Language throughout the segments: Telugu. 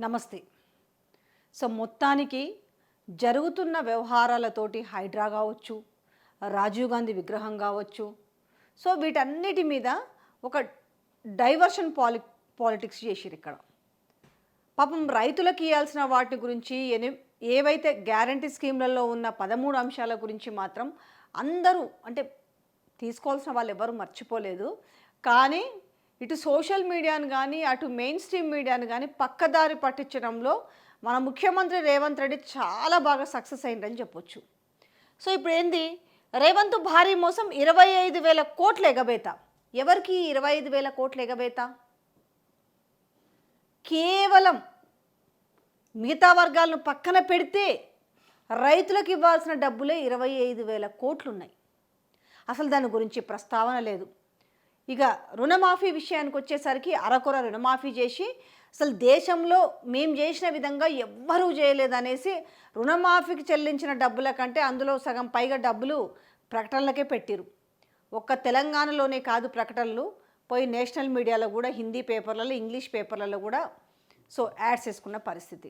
నమస్తే. సో, మొత్తానికి జరుగుతున్న వ్యవహారాలతోటి హైడ్రా కావచ్చు, రాజీవ్ గాంధీ విగ్రహం కావచ్చు, సో వీటన్నిటి మీద ఒక డైవర్షన్ పాలిటిక్స్ చేసిర్రు ఇక్కడ. పాపం రైతులకు ఇవ్వాల్సిన వాటి గురించి ఏవైతే గ్యారంటీ స్కీమ్లలో ఉన్న 13 అంశాల గురించి మాత్రం అందరూ అంటే తీసుకోవాల్సిన వాళ్ళు ఎవరు మర్చిపోలేదు. కానీ ఇటు సోషల్ మీడియాను కానీ అటు మెయిన్ స్ట్రీమ్ మీడియాను కానీ పక్కదారి పట్టించడంలో మన ముఖ్యమంత్రి రేవంత్ రెడ్డి చాలా బాగా సక్సెస్ అయిందని చెప్పొచ్చు. సో ఇప్పుడు ఏంది, రేవంత్ భారీ మోసం 25,000 కోట్ల ఎగబేత. ఎవరికి 25,000 కోట్ల ఎగబేత? కేవలం మిగతా వర్గాలను పక్కన పెడితే రైతులకు ఇవ్వాల్సిన డబ్బులే 25,000 కోట్లు ఉన్నాయి. అసలు దాని గురించి ప్రస్తావన లేదు. ఇక రుణమాఫీ విషయానికి వచ్చేసరికి అరకొర రుణమాఫీ చేసి అసలు దేశంలో మేము చేసిన విధంగా ఎవ్వరూ చేయలేదనేసి రుణమాఫీకి చెల్లించిన డబ్బుల కంటే అందులో సగం పైగా డబ్బులు ప్రకటనలకే పెట్టిరు. ఒక్క తెలంగాణలోనే కాదు ప్రకటనలు, పోయి నేషనల్ మీడియాలో కూడా, హిందీ పేపర్లలో, ఇంగ్లీష్ పేపర్లలో కూడా సో యాడ్స్ వేసుకున్న పరిస్థితి.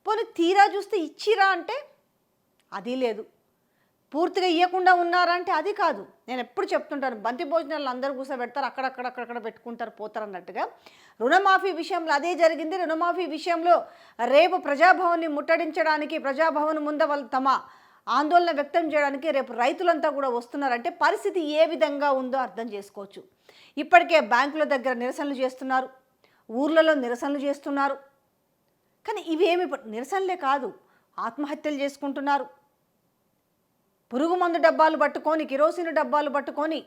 పోనీ తీరా చూస్తే ఇచ్చిరా అంటే అది లేదు, పూర్తిగా ఇవ్వకుండా ఉన్నారంటే అది కాదు. నేను ఎప్పుడు చెప్తుంటాను, బంతి భోజనాలు అందరూ కూర్చోబెడతారు, అక్కడక్కడ పెట్టుకుంటారు, పోతారు అన్నట్టుగా రుణమాఫీ విషయంలో అదే జరిగింది. రుణమాఫీ విషయంలో రేపు ప్రజాభవన్ని ముట్టడించడానికి, ప్రజాభవన్ ముందు వాళ్ళు తమ ఆందోళన వ్యక్తం చేయడానికి రేపు రైతులంతా కూడా వస్తున్నారంటే పరిస్థితి ఏ విధంగా ఉందో అర్థం చేసుకోవచ్చు. ఇప్పటికే బ్యాంకుల దగ్గర నిరసనలు చేస్తున్నారు, ఊర్లలో నిరసనలు చేస్తున్నారు. కానీ ఇవేమి నిరసనలే కాదు, ఆత్మహత్యలు చేసుకుంటున్నారు. పురుగు మందు డబ్బాలు పట్టుకొని, కిరోసిన్ డబ్బాలు పట్టుకొని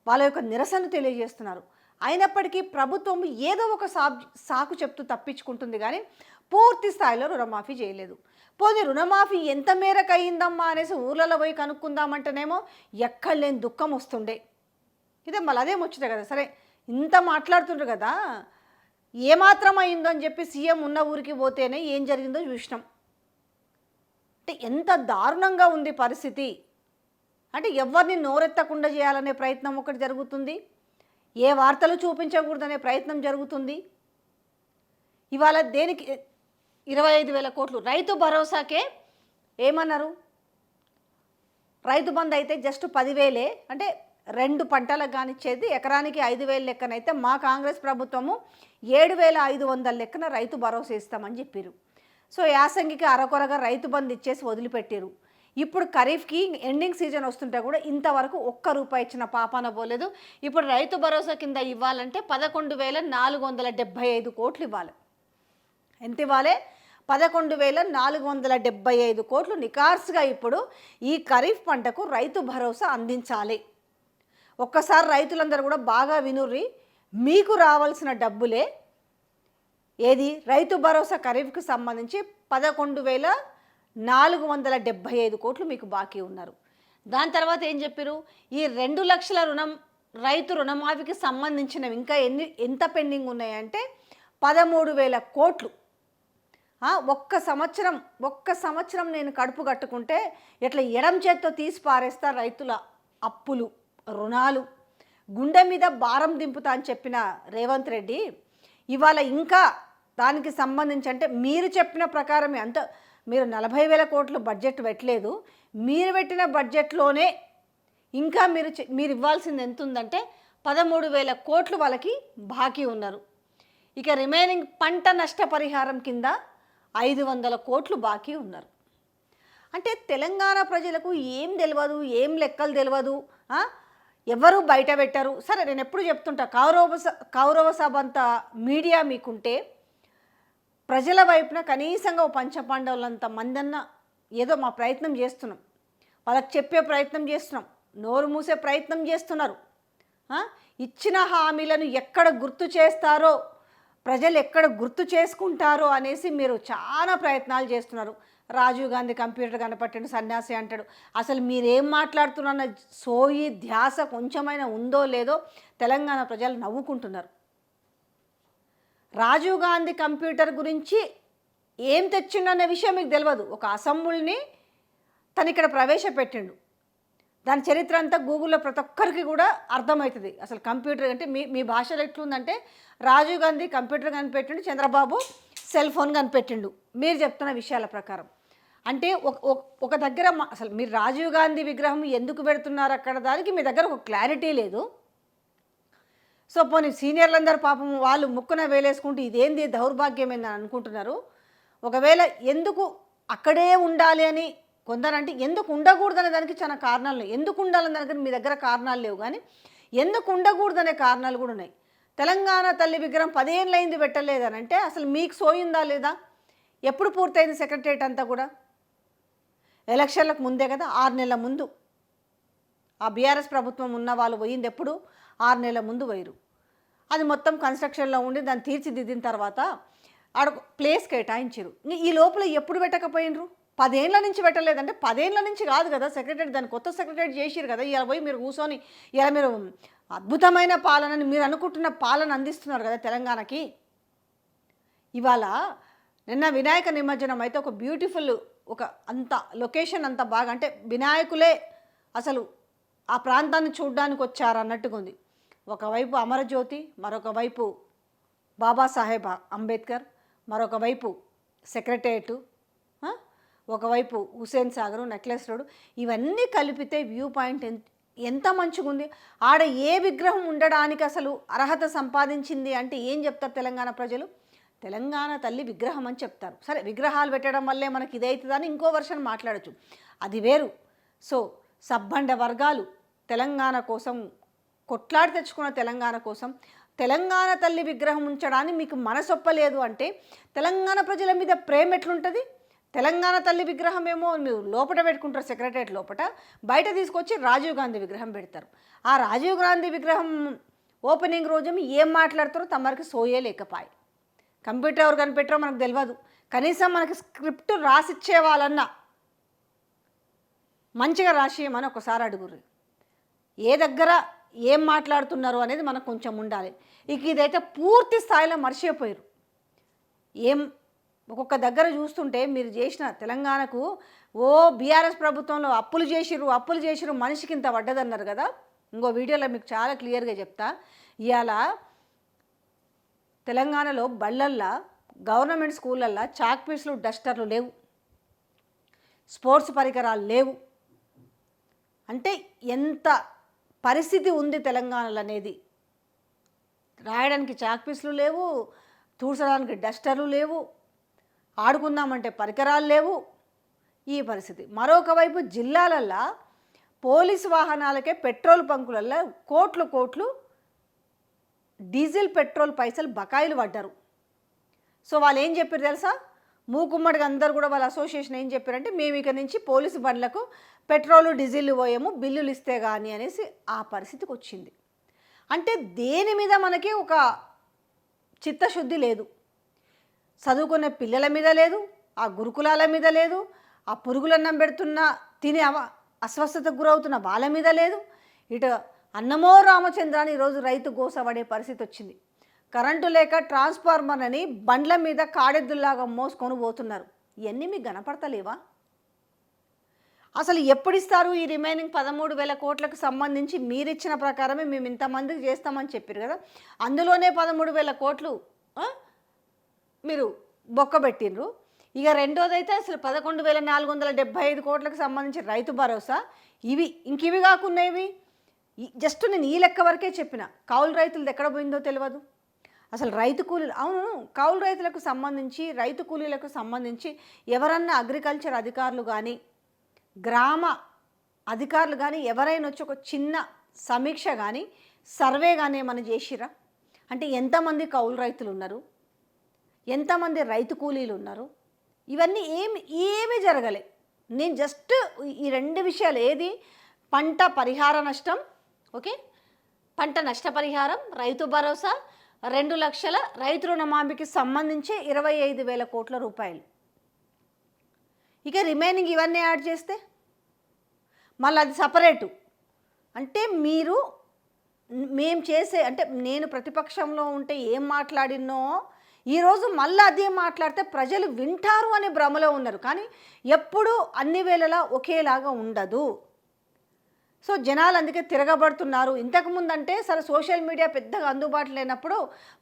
వాళ్ళ యొక్క నిరసన తెలియజేస్తున్నారు. అయినప్పటికీ ప్రభుత్వం ఏదో ఒక సాకు చెప్తూ తప్పించుకుంటుంది, కానీ పూర్తి స్థాయిలో రుణమాఫీ చేయలేదు. పోనీ రుణమాఫీ ఎంత మేరకు అయ్యిందమ్మా అనేసి ఊర్లలో పోయి కనుక్కుందామంటేనేమో ఎక్కడ లేని దుఃఖం వస్తుండే. ఇదే మళ్ళీ అదే ముచ్చట కదా. సరే ఇంత మాట్లాడుతుండ్రు కదా, ఏమాత్రం అయిందో అని చెప్పి సీఎం ఉన్న ఊరికి పోతేనే ఏం జరిగిందో చూసినాం. అంటే ఎంత దారుణంగా ఉంది పరిస్థితి. అంటే ఎవరిని నోరెత్తకుండా చేయాలనే ప్రయత్నం ఒకటి జరుగుతుంది, ఏ వార్తలు చూపించకూడదనే ప్రయత్నం జరుగుతుంది. ఇవాళ దేనికి 25,000 కోట్లు రైతు భరోసాకే ఏమన్నారు, రైతు బంధు అయితే జస్ట్ 10,000, అంటే 2 పంటలకు కానిచ్చేది ఎకరానికి 5,000 లెక్కనైతే మా కాంగ్రెస్ ప్రభుత్వము 7,500 లెక్కన రైతు భరోసా ఇస్తామని చెప్పారు. సో యాసంగికి అరకొరగా రైతు బంధు ఇచ్చేసి వదిలిపెట్టారు. ఇప్పుడు ఖరీఫ్కి ఎండింగ్ సీజన్ వస్తుంటే కూడా ఇంతవరకు ఒక్క రూపాయి ఇచ్చిన పాపాన పోలేదు. ఇప్పుడు రైతు భరోసా కింద ఇవ్వాలంటే 11,475 కోట్లు ఇవ్వాలి. ఎంత ఇవ్వాలి? 11,475 కోట్లు నికార్సుగా ఇప్పుడు ఈ ఖరీఫ్ పంటకు రైతు భరోసా అందించాలి. ఒక్కసారి రైతులందరూ కూడా బాగా వినుర్రి, మీకు రావాల్సిన డబ్బులే ఏది, రైతు భరోసా ఖరీఫ్కి సంబంధించి 11,475 కోట్లు మీకు బాకీ ఉన్నారు. దాని తర్వాత ఏం చెప్పారు, ఈ 2 లక్షల రైతు రుణమాఫీకి సంబంధించినవి ఇంకా ఎంత పెండింగ్ ఉన్నాయంటే 13,000 కోట్లు. ఒక్క సంవత్సరం నేను కడుపు కట్టుకుంటే ఇట్లా ఎడం చేత్తో తీసి పారేస్తా రైతుల అప్పులు, రుణాలు, గుండె మీద భారం దింపుతా అని చెప్పిన రేవంత్ రెడ్డి ఇవాళ ఇంకా దానికి సంబంధించి అంటే మీరు చెప్పిన ప్రకారమే అంత, మీరు 40,000 కోట్లు బడ్జెట్ పెట్టలేదు, మీరు పెట్టిన బడ్జెట్లోనే ఇంకా మీరు ఇవ్వాల్సింది ఎంత ఉందంటే 13,000 కోట్లు వాళ్ళకి బాకీ ఉన్నారు. ఇక రిమైనింగ్ పంట నష్టపరిహారం కింద 500 కోట్లు బాకీ ఉన్నారు. అంటే తెలంగాణ ప్రజలకు ఏం తెలియదు, ఏం లెక్కలు తెలియదు, ఎవరు బయట పెట్టారు. సరే నేను ఎప్పుడు చెప్తుంటా, కౌరవ సభ అంత మీడియా మీకుంటే ప్రజల వైపున కనీసంగా ఓ పంచపాండవులంత మందన్న ఏదో మా ప్రయత్నం చేస్తున్నాం, వాళ్ళకి చెప్పే ప్రయత్నం చేస్తున్నాం, నోరు మూసే ప్రయత్నం చేస్తున్నారు. ఇచ్చిన హామీలను ఎక్కడ గుర్తు చేస్తారో, ప్రజలు ఎక్కడ గుర్తు చేసుకుంటారో అనేసి మీరు చాలా ప్రయత్నాలు చేస్తున్నారు. రాజీవ్ గాంధీ కంప్యూటర్ కనపట్టిండు, సన్యాసి అంటాడు. అసలు మీరేం మాట్లాడుతున్న సోయి ధ్యాస కొంచెమైనా ఉందో లేదో తెలంగాణ ప్రజలు నవ్వుకుంటున్నారు. రాజీవ్ గాంధీ కంప్యూటర్ గురించి ఏం తెచ్చిండన్న విషయం మీకు తెలియదు. ఒక అసెంబ్లీని తను ఇక్కడ ప్రవేశపెట్టిండు, దాని చరిత్ర అంతా గూగుల్లో ప్రతి ఒక్కరికి కూడా అర్థమవుతుంది. అసలు కంప్యూటర్ అంటే మీ మీ భాషలో ఎట్లుందంటే రాజీవ్ గాంధీ కంప్యూటర్ కనిపెట్టిండు, చంద్రబాబు సెల్ ఫోన్ కనిపెట్టిండు మీరు చెప్తున్న విషయాల ప్రకారం. అంటే ఒక దగ్గర అసలు మీరు రాజీవ్ గాంధీ విగ్రహం ఎందుకు పెడుతున్నారు అక్కడ దానికి మీ దగ్గర ఒక క్లారిటీ లేదు. సో పోనీ సీనియర్లందరూ పాపం వాళ్ళు ముక్కున వేలేసుకుంటూ ఇదేంది దౌర్భాగ్యమైందని అనుకుంటున్నారు. ఒకవేళ ఎందుకు అక్కడే ఉండాలి అని కొందరంటే ఎందుకు ఉండకూడదనే దానికి చాలా కారణాలు ఉన్నాయి. ఎందుకు ఉండాలని దానికి మీ దగ్గర కారణాలు లేవు, కానీ ఎందుకు ఉండకూడదనే కారణాలు కూడా ఉన్నాయి. తెలంగాణ తల్లి విగ్రహం 10 ఏళ్ళైంది పెట్టలేదని అంటే అసలు మీకు సోయిందా లేదా? ఎప్పుడు పూర్తయింది సెక్రటరియట్ అంతా కూడా? ఎలక్షన్లకు ముందే కదా, 6 నెలల ముందు. ఆ బీఆర్ఎస్ ప్రభుత్వం ఉన్న వాళ్ళు పోయింది ఎప్పుడు? 6 నెలల ముందు పోయారు. అది మొత్తం కన్స్ట్రక్షన్లో ఉండి దాన్ని తీర్చిదిద్దిన తర్వాత ఆడ ప్లేస్ కేటాయించారు. ఈ లోపల ఎప్పుడు పెట్టకపోయినరు? 10 ఏళ్ళ నుంచి పెట్టలేదంటే 10 ఏళ్ళ నుంచి కాదు కదా సెక్రటరీ, దాన్ని కొత్త సెక్రటరీ చేసిరు కదా. ఇలా పోయి మీరు కూర్చొని ఇలా మీరు అద్భుతమైన పాలనని మీరు అనుకుంటున్న పాలన అందిస్తున్నారు కదా తెలంగాణకి. ఇవాళ నిన్న వినాయక నిమజ్జనం అయితే ఒక బ్యూటిఫుల్ ఒక అంత లొకేషన్ అంత బాగా, అంటే వినాయకులే అసలు ఆ ప్రాంతాన్ని చూడడానికి వచ్చారు అన్నట్టుగా ఉంది. ఒకవైపు అమరజ్యోతి, మరొక వైపు బాబాసాహెబ్ అంబేద్కర్, మరొక వైపు సెక్రటరియట్, ఒకవైపు హుస్సేన్ సాగర్, నెక్లెస్ రోడ్, ఇవన్నీ కలిపితే వ్యూ పాయింట్ ఎంత మంచిగా ఉంది. ఆడ ఏ విగ్రహం ఉండడానికి అసలు అర్హత సంపాదించింది అంటే ఏం చెప్తారు తెలంగాణ ప్రజలు? తెలంగాణ తల్లి విగ్రహం అని చెప్తారు. సరే విగ్రహాలు పెట్టడం వల్లే మనకి ఇదవుతుందని ఇంకో వర్షన్ మాట్లాడచ్చు, అది వేరు. సో సబ్బండ వర్గాలు తెలంగాణ కోసం కొట్లాడి తెచ్చుకున్న తెలంగాణ కోసం తెలంగాణ తల్లి విగ్రహం ఉంచడానికి మీకు మనసొప్పలేదు అంటే తెలంగాణ ప్రజల మీద ప్రేమ ఎట్లుంటుంది? తెలంగాణ తల్లి విగ్రహం ఏమో మీరు లోపల పెట్టుకుంటారు సెక్రటరియట్ లోపల, బయట తీసుకొచ్చి రాజీవ్ గాంధీ విగ్రహం పెడతారు. ఆ రాజీవ్ గాంధీ విగ్రహం ఓపెనింగ్ రోజు ఏం మాట్లాడతారో తమరికి సోయే లేకపాయి. కంప్యూటర్ ఎవరు కనిపెట్టారో మనకు తెలియదు. కనీసం మనకి స్క్రిప్ట్ రాసిచ్చే వాళ్ళన్నా మంచిగా రాసియమని ఒకసారి అడుగుర్రి. ఏ దగ్గర ఏం మాట్లాడుతున్నారు అనేది మనకు కొంచెం ఉండాలి. ఇక ఇదైతే పూర్తి స్థాయిలో మర్చిపోయారు. ఏం ఒక్కొక్క దగ్గర చూస్తుంటే మీరు చేసిన తెలంగాణకు బీఆర్ఎస్ ప్రభుత్వంలో అప్పులు చేసిరు మనిషికి ఇంత పడ్డదన్నారు కదా. ఇంకో వీడియోలో మీకు చాలా క్లియర్గా చెప్తా. ఇవాళ తెలంగాణలో బళ్ళల్లో గవర్నమెంట్ స్కూళ్ళల్లో చాక్ పీసులు డస్టర్లు లేవు, స్పోర్ట్స్ పరికరాలు లేవు. అంటే ఎంత పరిస్థితి ఉంది తెలంగాణలో అనేది. రాయడానికి చాక్ పీసులు లేవు, తూడ్చడానికి డస్టర్లు లేవు, ఆడుకుందామంటే పరికరాలు లేవు, ఈ పరిస్థితి. మరొక వైపు జిల్లాలల్లో పోలీసు వాహనాలకే పెట్రోల్ బంకులల్లో కోట్లు డీజిల్ పెట్రోల్ పైసలు బకాయిలు పడ్డారు. సో వాళ్ళు ఏం చెప్పారు తెలుసా? మూకుమ్మడిగా అందరూ కూడా వాళ్ళ అసోసియేషన్ ఏం చెప్పారంటే మేము ఇక నుంచి పోలీసు బండ్లకు పెట్రోలు డీజిల్ పోయాము బిల్లులు ఇస్తే కానీ అనేసి ఆ పరిస్థితికి వచ్చింది. అంటే దేని మీద మనకి ఒక చిత్తశుద్ధి లేదు. చదువుకునే పిల్లల మీద లేదు, ఆ గురుకులాల మీద లేదు, ఆ పురుగులన్నం పెడుతున్న తిని అస్వస్థతకు గురవుతున్న వాళ్ళ మీద లేదు. ఇటు అన్నమో రామచంద్ర అని ఈరోజు రైతు గోసపడే పరిస్థితి వచ్చింది. కరెంటు లేక ట్రాన్స్ఫార్మర్ అని బండ్ల మీద కాడెద్దుల్లాగా మోసుకొని పోతున్నారు. ఇవన్నీ మీకు కనపడతలేవా? అసలు ఎప్పుడు ఇస్తారు ఈ రిమైనింగ్ 13,000 కోట్లకు సంబంధించి? మీరిచ్చిన ప్రకారమే మేము ఇంతమందికి చేస్తామని చెప్పారు కదా, అందులోనే 13,000 కోట్లు మీరు బొక్కబెట్టిండ్రు. ఇక రెండోదైతే అసలు 11,475 కోట్లకు సంబంధించి రైతు భరోసా, ఇవి కాకున్నాయి. జస్ట్ నేను ఈ లెక్క వరకే చెప్పిన. కౌలు రైతులది ఎక్కడ పోయిందో తెలియదు. అసలు రైతు కూలీలు, అవును కౌలు రైతులకు సంబంధించి రైతు కూలీలకు సంబంధించి ఎవరన్నా అగ్రికల్చర్ అధికారులు కానీ గ్రామ అధికారులు కానీ ఎవరైనా వచ్చి ఒక చిన్న సమీక్ష కానీ సర్వే కానీ ఏమైనా చేసిరా? అంటే ఎంతమంది కౌలు రైతులు ఉన్నారు, ఎంతమంది రైతు కూలీలు ఉన్నారు, ఇవన్నీ ఏమీ జరగలే. నేను జస్ట్ ఈ 2 విషయాలు, ఏది పంట పరిహార నష్టం, ఓకే, పంట నష్టపరిహారం, రైతు భరోసా, 2 లక్షల రైతు రుణమాఫీకి సంబంధించి 25,000 కోట్ల రూపాయలు. ఇక రిమైనింగ్ ఇవన్నీ యాడ్ చేస్తే మళ్ళీ అది సపరేటు. అంటే మేము చేసే, అంటే నేను ప్రతిపక్షంలో ఉంటే ఏం మాట్లాడినో ఈరోజు మళ్ళీ అదే మాట్లాడితే ప్రజలు వింటారు అనే భ్రమలో ఉన్నారు. కానీ ఎప్పుడూ అన్ని వేళలా ఒకేలాగా ఉండదు. సో జనాలు అందుకే తిరగబడుతున్నారు. ఇంతకుముందు అంటే సరే సోషల్ మీడియా పెద్దగా అందుబాటులో లేనప్పుడు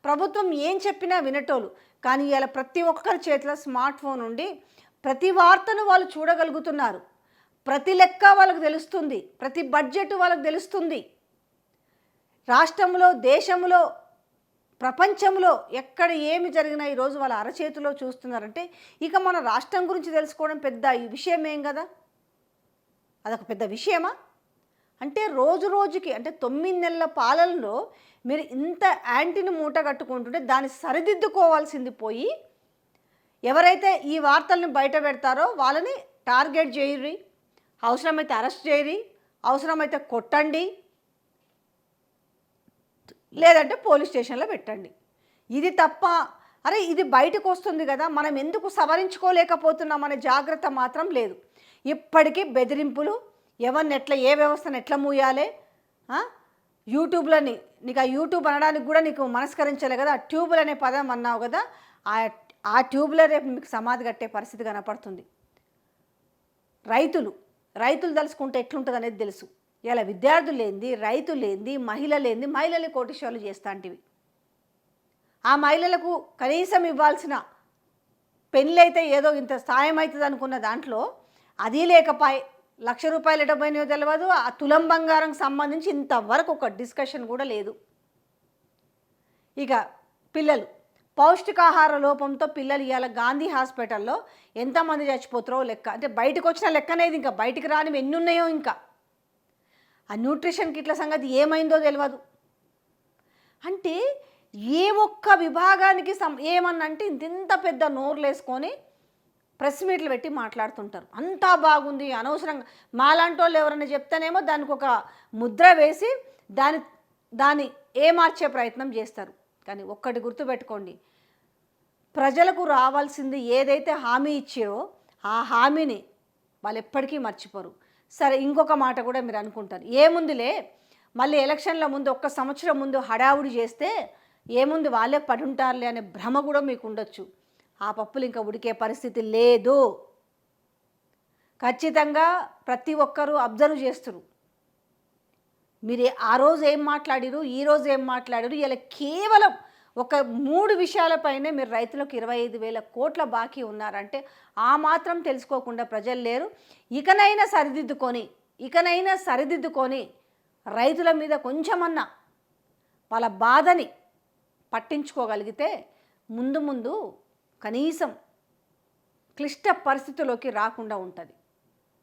ప్రభుత్వం ఏం చెప్పినా వినేటోళ్ళు. కానీ ఇవాళ ప్రతి ఒక్కరి చేతిలో స్మార్ట్ ఫోన్ ఉండి ప్రతి వార్తను వాళ్ళు చూడగలుగుతున్నారు. ప్రతి లెక్క వాళ్ళకు తెలుస్తుంది. ప్రతి బడ్జెట్ వాళ్ళకు తెలుస్తుంది. రాష్ట్రంలో, దేశంలో, ప్రపంచంలో ఎక్కడ ఏమి జరిగినా ఈరోజు వాళ్ళ అరచేతిలో చూస్తున్నారంటే ఇక మన రాష్ట్రం గురించి తెలుసుకోవడం పెద్ద విషయం ఏం కదా? అదొక పెద్ద విషయమా? అంటే రోజు రోజుకి అంటే 9 నెలల పాలనలో మీరు ఇంత యాంటీని మూట కట్టుకుంటుంటే దాన్ని సరిదిద్దుకోవాల్సింది పోయి ఎవరైతే ఈ వార్తల్ని బయట పెడతారో వాళ్ళని టార్గెట్ చేయరి, అవసరమైతే అరెస్ట్ చేయరి, అవసరమైతే కొట్టండి, లేదంటే పోలీస్ స్టేషన్లో పెట్టండి. ఇది తప్ప అరే ఇది బయటకు వస్తుంది కదా, మనం ఎందుకు సవరించుకోలేకపోతున్నామనే జాగ్రత్త మాత్రం లేదు. ఇప్పటికీ బెదిరింపులు, ఎవరిని ఎట్లా ఏ వ్యవస్థను ఎట్లా మూయాలి, యూట్యూబ్లని నీకు ఆ యూట్యూబ్ అనడానికి కూడా నీకు మనస్కరించలే కదా, ఆ ట్యూబులు అనే పదం అన్నావు కదా, ఆ ట్యూబ్లో రేపు మీకు సమాధి కట్టే పరిస్థితి కనపడుతుంది. రైతులు తలుచుకుంటే ఎట్లుంటుంది అనేది తెలుసు. ఇలా విద్యార్థులు లేనిది, రైతు లేనిది, మహిళ లేనిది, మహిళల్ని కోటీశ్వర్లు చేస్తాంటివి. ఆ మహిళలకు కనీసం ఇవ్వాల్సిన పెళ్ళైతే ఏదో ఇంత సాయం అవుతుంది అనుకున్న దాంట్లో అది లేకపాయే. ₹1,00,000 ఎటపోయినాయో తెలియదు. ఆ తులం బంగారం సంబంధించి ఇంతవరకు ఒక డిస్కషన్ కూడా లేదు. ఇక పిల్లలు పౌష్టికాహార లోపంతో పిల్లలు ఇవాళ గాంధీ హాస్పిటల్లో ఎంతమంది చచ్చిపోతారో లెక్క. అంటే బయటకు వచ్చిన లెక్కనేది, ఇంకా బయటికి రానివి ఎన్ని ఉన్నాయో. ఇంకా ఆ న్యూట్రిషన్ కిట్ల సంగతి ఏమైందో తెలియదు. అంటే ఏ ఒక్క విభాగానికి ఏమన్నా అంటే ఇంత పెద్ద నోర్లు వేసుకొని ప్రెస్ మీట్లు పెట్టి మాట్లాడుతుంటారు. అంతా బాగుంది, అనవసరంగా మాలాంటి వాళ్ళు ఎవరైనా చెప్తానేమో దానికి ఒక ముద్ర వేసి దాన్ని మార్చే ప్రయత్నం చేస్తారు. కానీ ఒక్కటి గుర్తుపెట్టుకోండి, ప్రజలకు రావాల్సింది ఏదైతే హామీ ఇచ్చారో ఆ హామీని వాళ్ళు ఎప్పటికీ మర్చిపోరు. సరే, ఇంకొక మాట కూడా మీరు అనుకుంటారు, ఏముందిలే మళ్ళీ ఎలక్షన్ల ముందు 1 సంవత్సరం ముందు హడావుడి చేస్తే ఏముంది వాళ్ళే పడుంటారులే అనే భ్రమ కూడా మీకు ఉండొచ్చు. ఆ పప్పులు ఇంకా ఉడికే పరిస్థితి లేదు. ఖచ్చితంగా ప్రతి ఒక్కరూ అబ్జర్వ్ చేస్తున్నారు. మీరు ఆ రోజు ఏం మాట్లాడిరు, ఈరోజు ఏం మాట్లాడిరు. ఇలా కేవలం ఒక 3 విషయాలపైనే మీరు రైతులకు 25,000 కోట్ల బాకీ ఉన్నారంటే ఆ మాత్రం తెలుసుకోకుండా ప్రజలు లేరు. ఇకనైనా సరిదిద్దుకొని రైతుల మీద కొంచెమన్నా వాళ్ళ బాధని పట్టించుకోగలిగితే ముందు కనీసం క్లిష్ట పరిస్థితుల్లోకి రాకుండా ఉంటుంది.